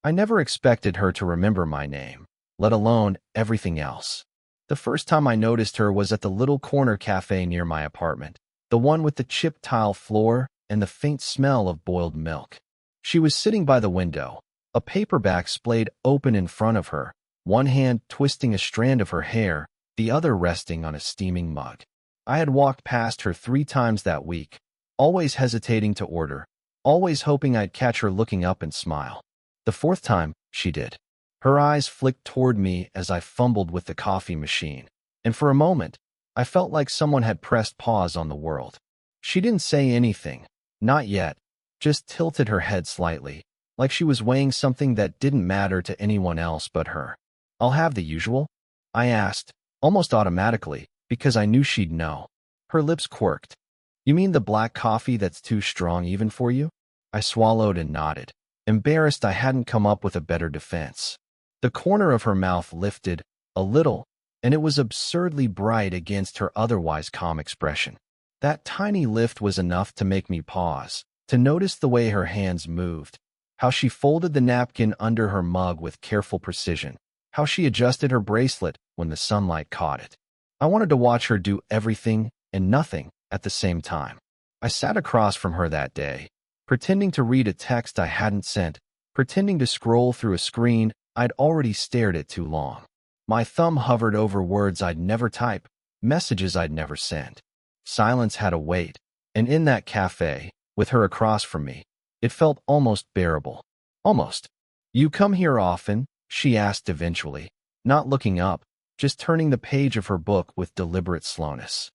I never expected her to remember my name, let alone everything else. The first time I noticed her was at the little corner cafe near my apartment, the one with the chipped tile floor and the faint smell of boiled milk. She was sitting by the window, a paperback splayed open in front of her, one hand twisting a strand of her hair, the other resting on a steaming mug. I had walked past her 3 times that week, always hesitating to order, always hoping I'd catch her looking up and smile. The 4th time, she did. Her eyes flicked toward me as I fumbled with the coffee machine, and for a moment, I felt like someone had pressed pause on the world. She didn't say anything, not yet, just tilted her head slightly, like she was weighing something that didn't matter to anyone else but her. "I'll have the usual?" I asked, almost automatically, because I knew she'd know. Her lips quirked. "You mean the black coffee that's too strong even for you?" I swallowed and nodded, embarrassed I hadn't come up with a better defense. The corner of her mouth lifted, a little, and it was absurdly bright against her otherwise calm expression. That tiny lift was enough to make me pause, to notice the way her hands moved, how she folded the napkin under her mug with careful precision, how she adjusted her bracelet when the sunlight caught it. I wanted to watch her do everything and nothing at the same time. I sat across from her that day, pretending to read a text I hadn't sent, pretending to scroll through a screen I'd already stared at too long. My thumb hovered over words I'd never type, messages I'd never send. Silence had a weight, and in that cafe, with her across from me, it felt almost bearable. Almost. "You come here often?" she asked eventually, not looking up, just turning the page of her book with deliberate slowness.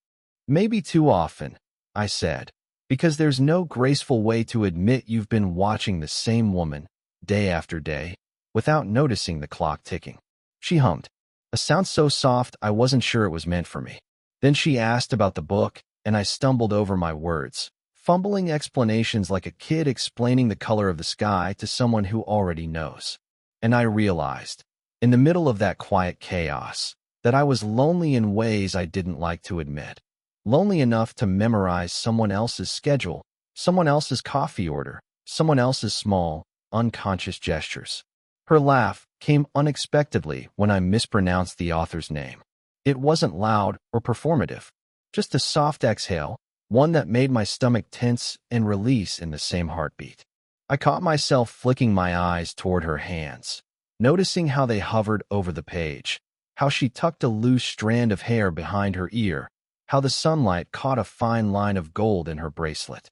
"Maybe too often," I said, "because there's no graceful way to admit you've been watching the same woman, day after day, without noticing the clock ticking." She hummed, a sound so soft I wasn't sure it was meant for me. Then she asked about the book, and I stumbled over my words, fumbling explanations like a kid explaining the color of the sky to someone who already knows. And I realized, in the middle of that quiet chaos, that I was lonely in ways I didn't like to admit. Lonely enough to memorize someone else's schedule, someone else's coffee order, someone else's small, unconscious gestures. Her laugh came unexpectedly when I mispronounced the author's name. It wasn't loud or performative, just a soft exhale, one that made my stomach tense and release in the same heartbeat. I caught myself flicking my eyes toward her hands, noticing how they hovered over the page, how she tucked a loose strand of hair behind her ear, how the sunlight caught a fine line of gold in her bracelet.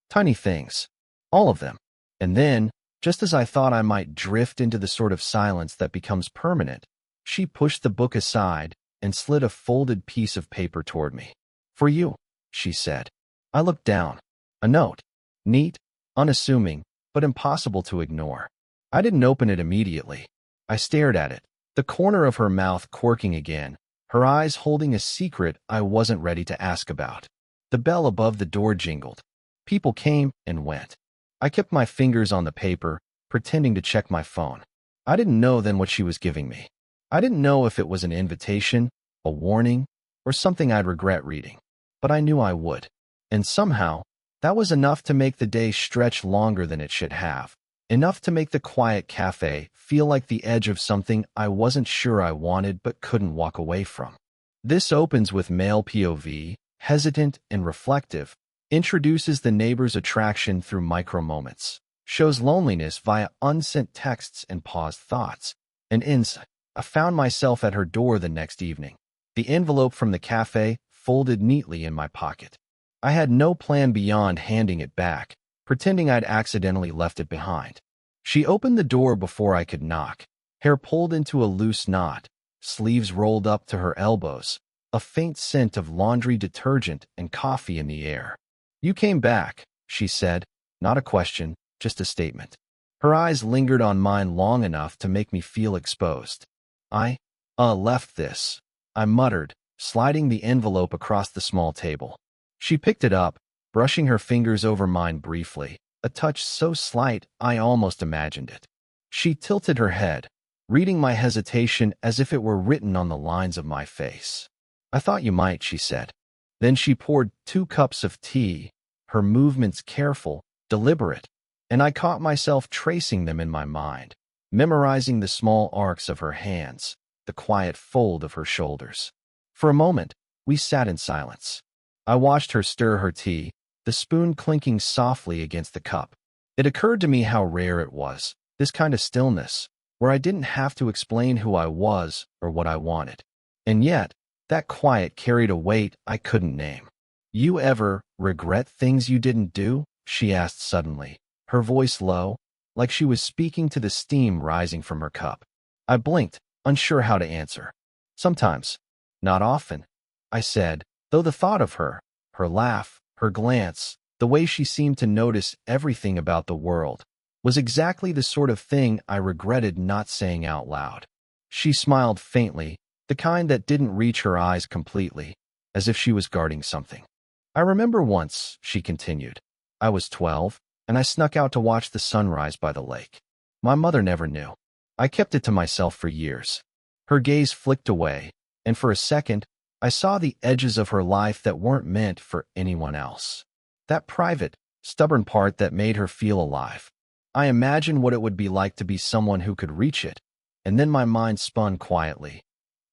Tiny things, all of them. And then, just as I thought I might drift into the sort of silence that becomes permanent, she pushed the book aside and slid a folded piece of paper toward me. "For you," she said. I looked down. A note. Neat, unassuming, but impossible to ignore. I didn't open it immediately. I stared at it, the corner of her mouth quirking again, her eyes holding a secret I wasn't ready to ask about. The bell above the door jingled. People came and went. I kept my fingers on the paper, pretending to check my phone. I didn't know then what she was giving me. I didn't know if it was an invitation, a warning, or something I'd regret reading. But I knew I would. And somehow, that was enough to make the day stretch longer than it should have. Enough to make the quiet cafe feel like the edge of something I wasn't sure I wanted but couldn't walk away from. This opens with male POV, hesitant and reflective, introduces the neighbor's attraction through micro-moments, shows loneliness via unsent texts and paused thoughts, and ends. I found myself at her door the next evening, the envelope from the cafe folded neatly in my pocket. I had no plan beyond handing it back, pretending I'd accidentally left it behind. She opened the door before I could knock, hair pulled into a loose knot, sleeves rolled up to her elbows, a faint scent of laundry detergent and coffee in the air. "You came back," she said, not a question, just a statement. Her eyes lingered on mine long enough to make me feel exposed. I left this," I muttered, sliding the envelope across the small table. She picked it up, brushing her fingers over mine briefly, a touch so slight I almost imagined it. She tilted her head, reading my hesitation as if it were written on the lines of my face. "I thought you might," she said. Then she poured 2 cups of tea, her movements careful, deliberate, and I caught myself tracing them in my mind. memorizing the small arcs of her hands, the quiet fold of her shoulders. For a moment, we sat in silence. I watched her stir her tea, the spoon clinking softly against the cup. It occurred to me how rare it was, this kind of stillness, where I didn't have to explain who I was or what I wanted. And yet, that quiet carried a weight I couldn't name. "You ever regret things you didn't do?" she asked suddenly, her voice low, like she was speaking to the steam rising from her cup. I blinked, unsure how to answer. "Sometimes. Not often," I said, though the thought of her, her laugh, her glance, the way she seemed to notice everything about the world, was exactly the sort of thing I regretted not saying out loud. She smiled faintly, the kind that didn't reach her eyes completely, as if she was guarding something. "I remember once," she continued. "I was 12, and I snuck out to watch the sunrise by the lake. My mother never knew. I kept it to myself for years." Her gaze flicked away, and for a second, I saw the edges of her life that weren't meant for anyone else. That private, stubborn part that made her feel alive. I imagined what it would be like to be someone who could reach it, and then my mind spun quietly.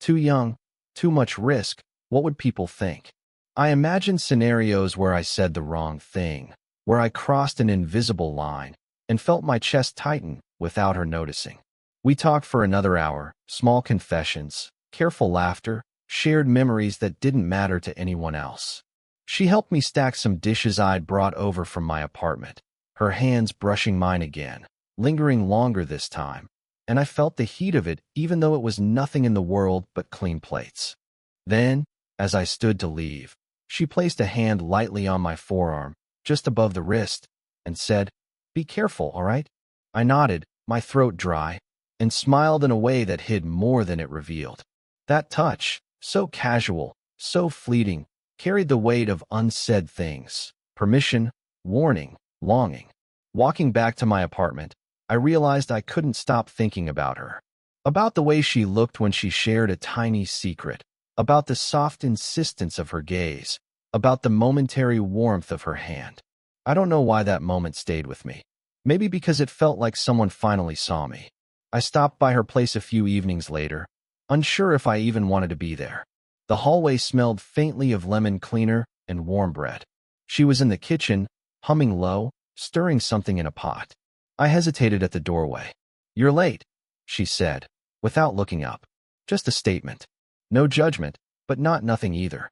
Too young, too much risk, what would people think? I imagined scenarios where I said the wrong thing, where I crossed an invisible line, and felt my chest tighten without her noticing. We talked for another hour, small confessions, careful laughter, shared memories that didn't matter to anyone else. She helped me stack some dishes I'd brought over from my apartment, her hands brushing mine again, lingering longer this time, and I felt the heat of it even though it was nothing in the world but clean plates. Then, as I stood to leave, she placed a hand lightly on my forearm, just above the wrist, and said, "Be careful, all right?" I nodded, my throat dry, and smiled in a way that hid more than it revealed. That touch, so casual, so fleeting, carried the weight of unsaid things, permission, warning, longing. Walking back to my apartment, I realized I couldn't stop thinking about her. About the way she looked when she shared a tiny secret, about the soft insistence of her gaze, about the momentary warmth of her hand. I don't know why that moment stayed with me. Maybe because it felt like someone finally saw me. I stopped by her place a few evenings later, unsure if I even wanted to be there. The hallway smelled faintly of lemon cleaner and warm bread. She was in the kitchen, humming low, stirring something in a pot. I hesitated at the doorway. "You're late," she said, without looking up. Just a statement. No judgment, but nothing either.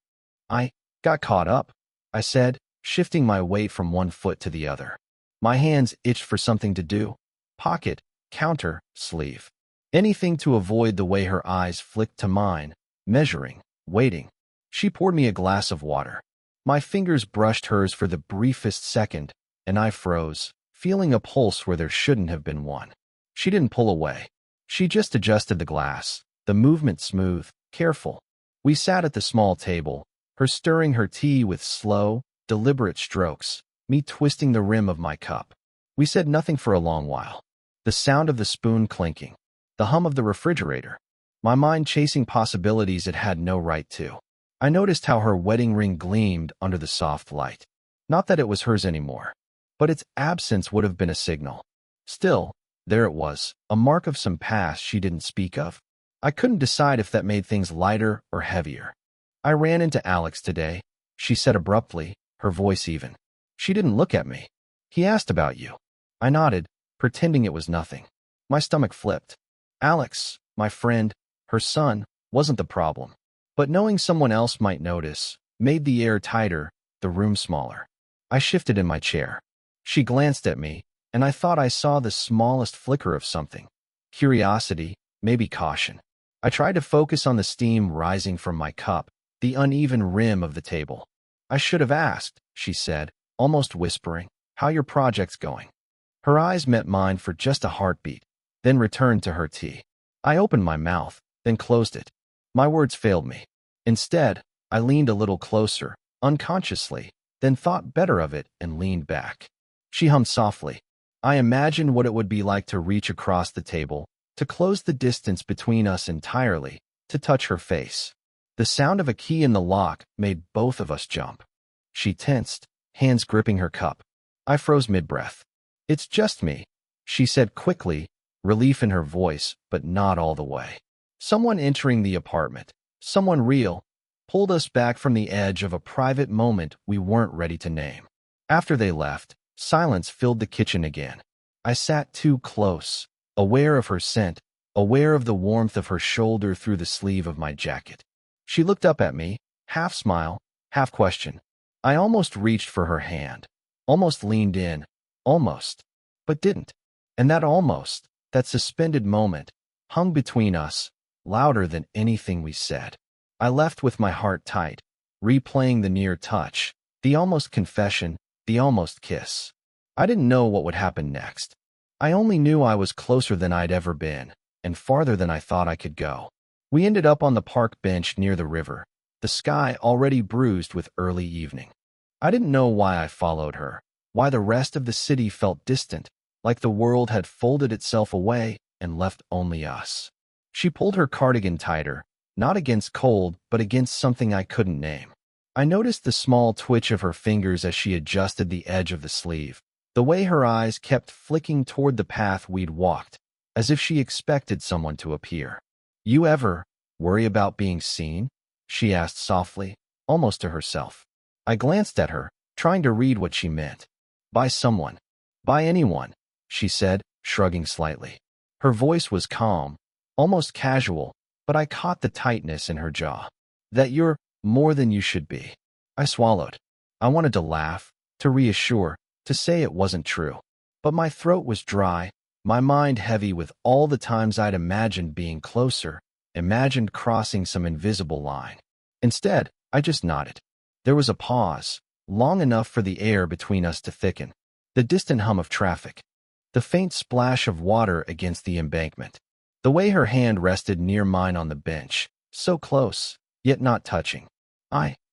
"I got caught up," I said, shifting my weight from one foot to the other. My hands itched for something to do. Pocket, counter, sleeve. Anything to avoid the way her eyes flicked to mine, measuring, waiting. She poured me a glass of water. My fingers brushed hers for the briefest second, and I froze, feeling a pulse where there shouldn't have been one. She didn't pull away. She just adjusted the glass, the movement smooth, careful. We sat at the small table, her stirring her tea with slow, deliberate strokes, me twisting the rim of my cup. We said nothing for a long while. The sound of the spoon clinking, the hum of the refrigerator, my mind chasing possibilities it had no right to. I noticed how her wedding ring gleamed under the soft light. Not that it was hers anymore, but its absence would have been a signal. Still, there it was, a mark of some past she didn't speak of. I couldn't decide if that made things lighter or heavier. "I ran into Alex today," she said abruptly, her voice even. She didn't look at me. "He asked about you." I nodded, pretending it was nothing. My stomach flipped. Alex, my friend, her son, wasn't the problem. But knowing someone else might notice made the air tighter, the room smaller. I shifted in my chair. She glanced at me, and I thought I saw the smallest flicker of something. Curiosity, maybe caution. I tried to focus on the steam rising from my cup, the uneven rim of the table. "I should have asked," she said, almost whispering, "how your project's going." Her eyes met mine for just a heartbeat, then returned to her tea. I opened my mouth, then closed it. My words failed me. Instead, I leaned a little closer, unconsciously, then thought better of it and leaned back. She hummed softly. I imagined what it would be like to reach across the table, to close the distance between us entirely, to touch her face. The sound of a key in the lock made both of us jump. She tensed, hands gripping her cup. I froze mid-breath. "It's just me," she said quickly, relief in her voice, but not all the way. Someone entering the apartment, someone real, pulled us back from the edge of a private moment we weren't ready to name. After they left, silence filled the kitchen again. I sat too close, aware of her scent, aware of the warmth of her shoulder through the sleeve of my jacket. She looked up at me, half smile, half question. I almost reached for her hand, almost leaned in, almost, but didn't. And that almost, that suspended moment, hung between us, louder than anything we said. I left with my heart tight, replaying the near touch, the almost confession, the almost kiss. I didn't know what would happen next. I only knew I was closer than I'd ever been, and farther than I thought I could go. We ended up on the park bench near the river, the sky already bruised with early evening. I didn't know why I followed her, why the rest of the city felt distant, like the world had folded itself away and left only us. She pulled her cardigan tighter, not against cold, but against something I couldn't name. I noticed the small twitch of her fingers as she adjusted the edge of the sleeve, the way her eyes kept flicking toward the path we'd walked, as if she expected someone to appear. "You ever worry about being seen?" she asked softly, almost to herself. I glanced at her, trying to read what she meant. "By someone. By anyone," she said, shrugging slightly. Her voice was calm, almost casual, but I caught the tightness in her jaw. "That you're more than you should be." I swallowed. I wanted to laugh, to reassure, to say it wasn't true. But my throat was dry, my mind heavy with all the times I'd imagined being closer, imagined crossing some invisible line. Instead, I just nodded. There was a pause, long enough for the air between us to thicken. The distant hum of traffic. The faint splash of water against the embankment. The way her hand rested near mine on the bench, so close, yet not touching.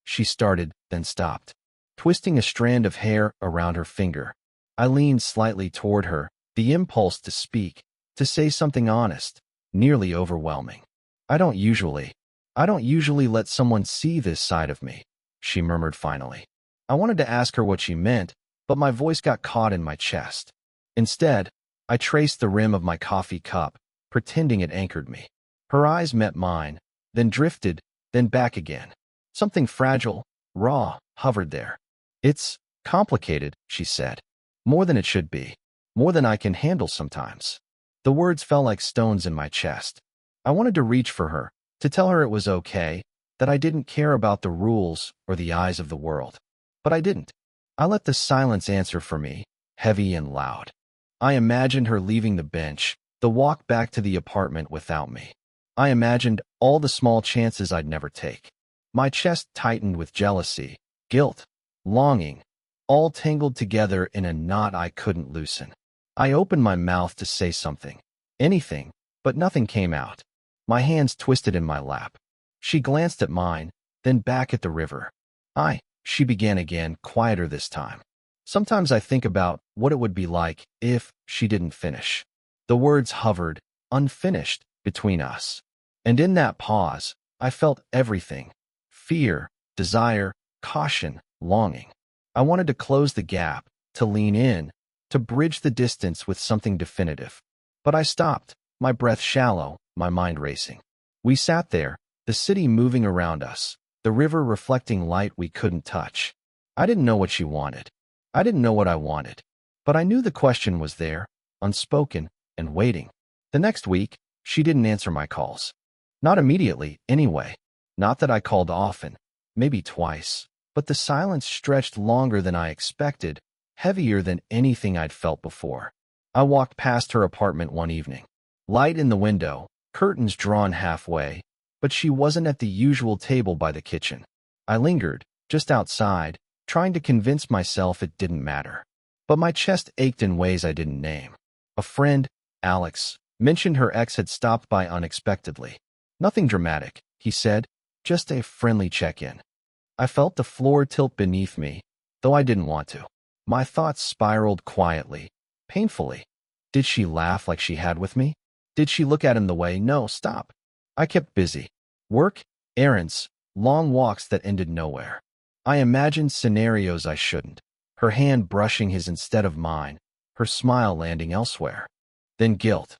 She started, then stopped, twisting a strand of hair around her finger. I leaned slightly toward her, the impulse to speak, to say something honest, nearly overwhelming. I don't usually let someone see this side of me," she murmured finally. I wanted to ask her what she meant, but my voice got caught in my chest. Instead, I traced the rim of my coffee cup, pretending it anchored me. Her eyes met mine, then drifted, then back again. Something fragile, raw, hovered there. "It's complicated," she said. "More than it should be. More than I can handle sometimes." The words fell like stones in my chest. I wanted to reach for her, to tell her it was okay, that I didn't care about the rules or the eyes of the world. But I didn't. I let the silence answer for me, heavy and loud. I imagined her leaving the bench, the walk back to the apartment without me. I imagined all the small chances I'd never take. My chest tightened with jealousy, guilt, longing, all tangled together in a knot I couldn't loosen. I opened my mouth to say something, anything, but nothing came out. My hands twisted in my lap. She glanced at mine, then back at the river. She began again, quieter this time. "Sometimes I think about what it would be like if she didn't finish." The words hovered, unfinished, between us. And in that pause, I felt everything. Fear, desire, caution, longing. I wanted to close the gap, to lean in, to bridge the distance with something definitive. But I stopped, my breath shallow, my mind racing. We sat there, the city moving around us, the river reflecting light we couldn't touch. I didn't know what she wanted. I didn't know what I wanted. But I knew the question was there, unspoken, and waiting. The next week, she didn't answer my calls. Not immediately, anyway. Not that I called often, maybe twice. But the silence stretched longer than I expected, heavier than anything I'd felt before. I walked past her apartment one evening. Light in the window, curtains drawn halfway, but she wasn't at the usual table by the kitchen. I lingered, just outside, trying to convince myself it didn't matter. But my chest ached in ways I didn't name. A friend, Alex, mentioned her ex had stopped by unexpectedly. "Nothing dramatic," he said, "just a friendly check-in." I felt the floor tilt beneath me, though I didn't want to. My thoughts spiraled quietly, painfully. Did she laugh like she had with me? Did she look at him the way? No, stop. I kept busy. Work, errands, long walks that ended nowhere. I imagined scenarios I shouldn't. Her hand brushing his instead of mine, her smile landing elsewhere. Then guilt.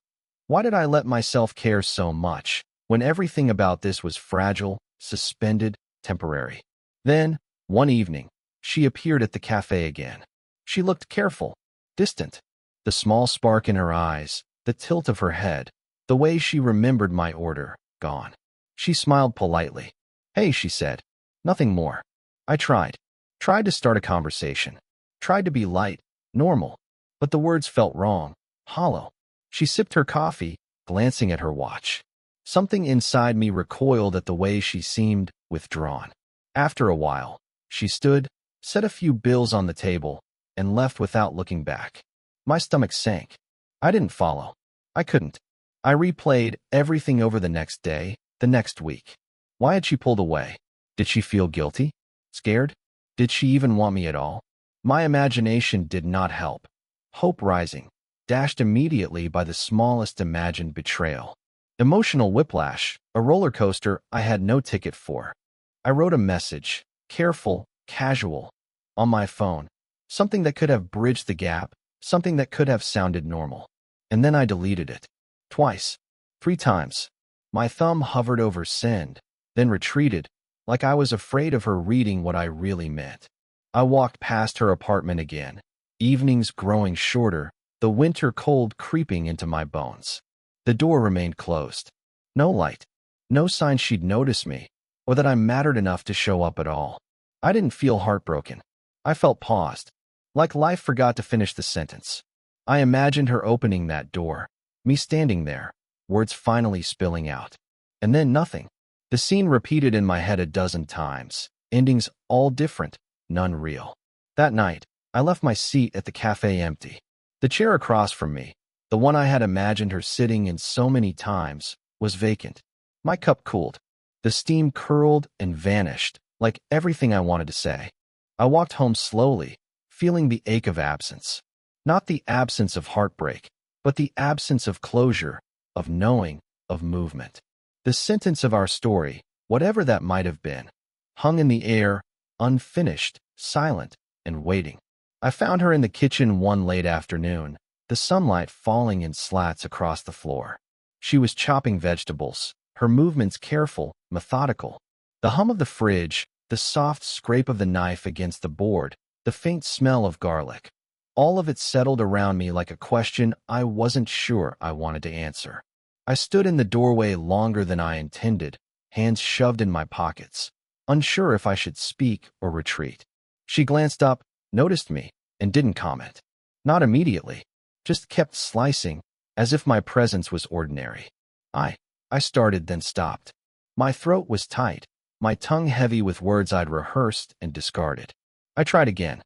Why did I let myself care so much when everything about this was fragile, suspended, temporary? Then, one evening, she appeared at the cafe again. She looked careful, distant. The small spark in her eyes, the tilt of her head, the way she remembered my order, gone. She smiled politely. "Hey," she said. "Nothing more." I tried to start a conversation. Tried to be light, normal. But the words felt wrong, hollow. She sipped her coffee, glancing at her watch. Something inside me recoiled at the way she seemed withdrawn. After a while, she stood, set a few bills on the table, and left without looking back. My stomach sank. I didn't follow. I couldn't. I replayed everything over the next day, the next week. Why had she pulled away? Did she feel guilty? Scared? Did she even want me at all? My imagination did not help. Hope rising, dashed immediately by the smallest imagined betrayal. Emotional whiplash, a roller coaster I had no ticket for. I wrote a message, careful, casual, on my phone. Something that could have bridged the gap, something that could have sounded normal. And then I deleted it. Twice. 3 times. My thumb hovered over send, then retreated, like I was afraid of her reading what I really meant. I walked past her apartment again, evenings growing shorter, the winter cold creeping into my bones. The door remained closed. No light. No sign she'd notice me, or that I mattered enough to show up at all. I didn't feel heartbroken. I felt paused, like life forgot to finish the sentence. I imagined her opening that door, me standing there, words finally spilling out. And then nothing. The scene repeated in my head a dozen times, endings all different, none real. That night, I left my seat at the cafe empty. The chair across from me, the one I had imagined her sitting in so many times, was vacant. My cup cooled. The steam curled and vanished, like everything I wanted to say. I walked home slowly, feeling the ache of absence. Not the absence of heartbreak, but the absence of closure, of knowing, of movement. The sentence of our story, whatever that might have been, hung in the air, unfinished, silent, and waiting. I found her in the kitchen one late afternoon, the sunlight falling in slats across the floor. She was chopping vegetables, her movements careful, methodical. The hum of the fridge, the soft scrape of the knife against the board, the faint smell of garlic. All of it settled around me like a question I wasn't sure I wanted to answer. I stood in the doorway longer than I intended, hands shoved in my pockets, unsure if I should speak or retreat. She glanced up, noticed me, and didn't comment. Not immediately, just kept slicing, as if my presence was ordinary. I started, then stopped. My throat was tight, my tongue heavy with words I'd rehearsed and discarded. I tried again.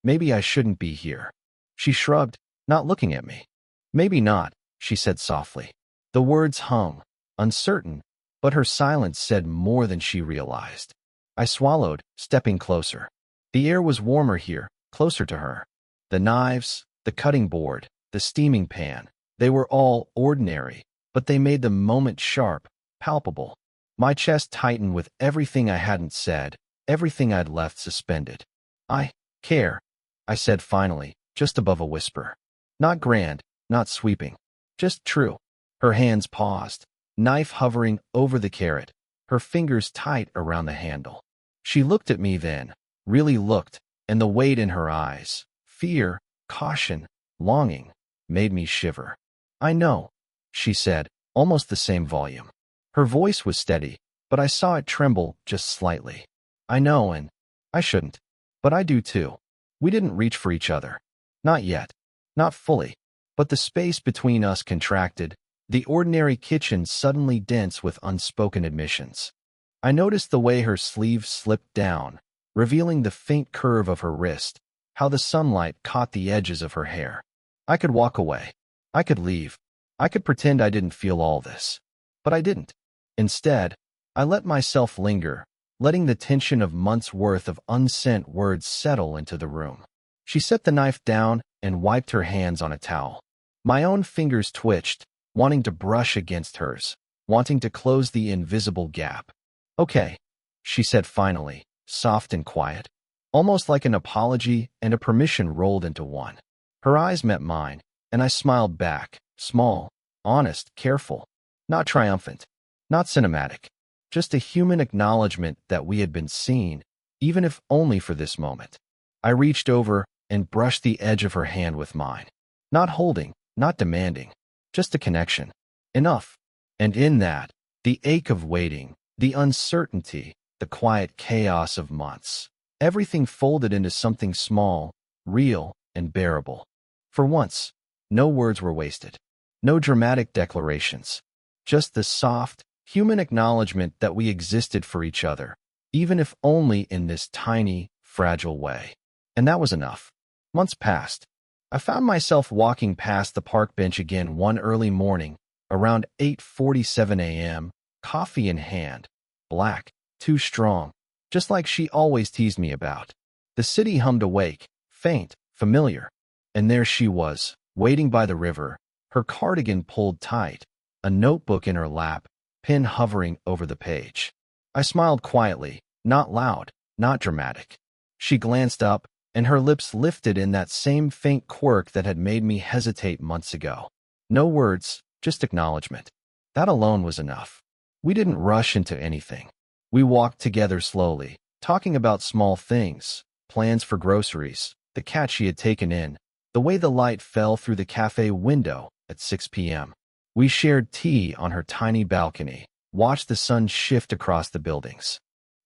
Maybe I shouldn't be here. She shrugged, not looking at me. Maybe not, she said softly. The words hung, uncertain, but her silence said more than she realized. I swallowed, stepping closer. The air was warmer here, closer to her. The knives, the cutting board, the steaming pan, they were all ordinary, but they made the moment sharp, palpable. My chest tightened with everything I hadn't said, everything I'd left suspended. "I care," I said finally, just above a whisper. Not grand, not sweeping, just true. Her hands paused, knife hovering over the carrot, her fingers tight around the handle. She looked at me then, really looked, and the weight in her eyes, fear, caution, longing, made me shiver. "I know," she said, almost the same volume. Her voice was steady, but I saw it tremble just slightly. "I know, and I shouldn't. But I do too. We didn't reach for each other. Not yet. Not fully. But the space between us contracted, the ordinary kitchen suddenly dense with unspoken admissions. I noticed the way her sleeve slipped down, revealing the faint curve of her wrist, how the sunlight caught the edges of her hair. I could walk away. I could leave. I could pretend I didn't feel all this. But I didn't. Instead, I let myself linger, letting the tension of months' worth of unsent words settle into the room. She set the knife down and wiped her hands on a towel. My own fingers twitched, wanting to brush against hers, wanting to close the invisible gap. "Okay," she said finally, soft and quiet, almost like an apology and a permission rolled into one. Her eyes met mine, and I smiled back, small, honest, careful, not triumphant, not cinematic, just a human acknowledgement that we had been seen, even if only for this moment. I reached over and brushed the edge of her hand with mine. Not holding, not demanding, just a connection. Enough. And in that, the ache of waiting, the uncertainty, the quiet chaos of months, everything folded into something small, real, and bearable. For once, no words were wasted. No dramatic declarations. Just the soft, human acknowledgement that we existed for each other, even if only in this tiny, fragile way. And that was enough. Months passed. I found myself walking past the park bench again one early morning, around 8:47 a.m., coffee in hand. Black, too strong, just like she always teased me about. The city hummed awake, faint, familiar. And there she was, waiting by the river, her cardigan pulled tight, a notebook in her lap, pen hovering over the page. I smiled quietly, not loud, not dramatic. She glanced up, and her lips lifted in that same faint quirk that had made me hesitate months ago. No words, just acknowledgement. That alone was enough. We didn't rush into anything. We walked together slowly, talking about small things, plans for groceries, the cat she had taken in, the way the light fell through the cafe window at 6 p.m. We shared tea on her tiny balcony, watched the sun shift across the buildings.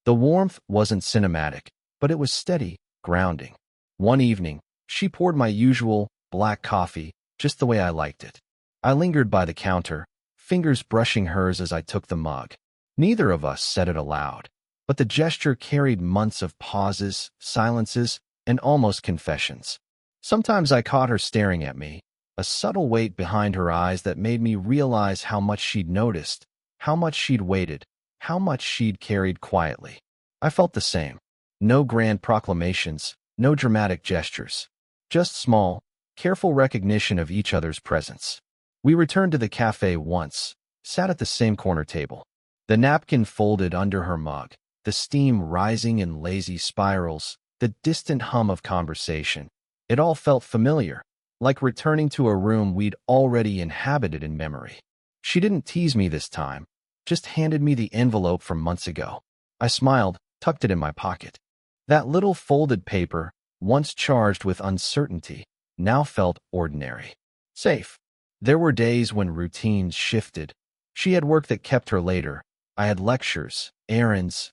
The warmth wasn't cinematic, but it was steady, grounding. One evening, she poured my usual black coffee, just the way I liked it. I lingered by the counter, fingers brushing hers as I took the mug. Neither of us said it aloud, but the gesture carried months of pauses, silences, and almost confessions. Sometimes I caught her staring at me, a subtle weight behind her eyes that made me realize how much she'd noticed, how much she'd waited, how much she'd carried quietly. I felt the same. No grand proclamations, no dramatic gestures. Just small, careful recognition of each other's presence. We returned to the cafe once, sat at the same corner table. The napkin folded under her mug, the steam rising in lazy spirals, the distant hum of conversation. It all felt familiar, like returning to a room we'd already inhabited in memory. She didn't tease me this time, just handed me the envelope from months ago. I smiled, tucked it in my pocket. That little folded paper, once charged with uncertainty, now felt ordinary. Safe. There were days when routines shifted. She had work that kept her later. I had lectures, errands,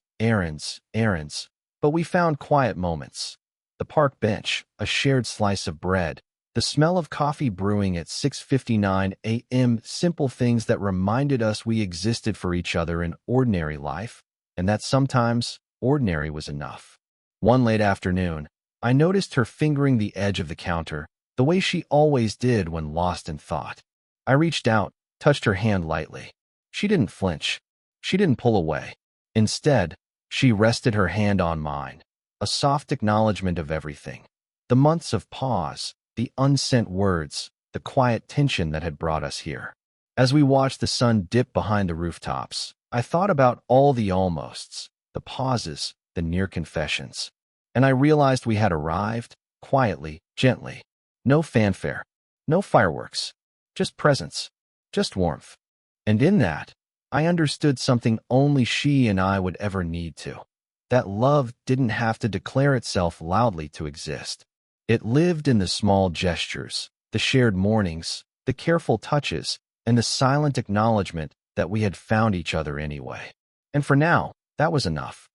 but we found quiet moments. The park bench, a shared slice of bread, the smell of coffee brewing at 6:59 a.m., simple things that reminded us we existed for each other in ordinary life, and that sometimes ordinary was enough. One late afternoon, I noticed her fingering the edge of the counter, the way she always did when lost in thought. I reached out, touched her hand lightly. She didn't flinch. She didn't pull away. Instead, she rested her hand on mine, a soft acknowledgement of everything. The months of pause, the unsent words, the quiet tension that had brought us here. As we watched the sun dip behind the rooftops, I thought about all the almosts, the pauses, the near confessions. And I realized we had arrived, quietly, gently. No fanfare, no fireworks, just presence, just warmth. And in that, I understood something only she and I would ever need to. That love didn't have to declare itself loudly to exist. It lived in the small gestures, the shared mornings, the careful touches, and the silent acknowledgement that we had found each other anyway. And for now, that was enough.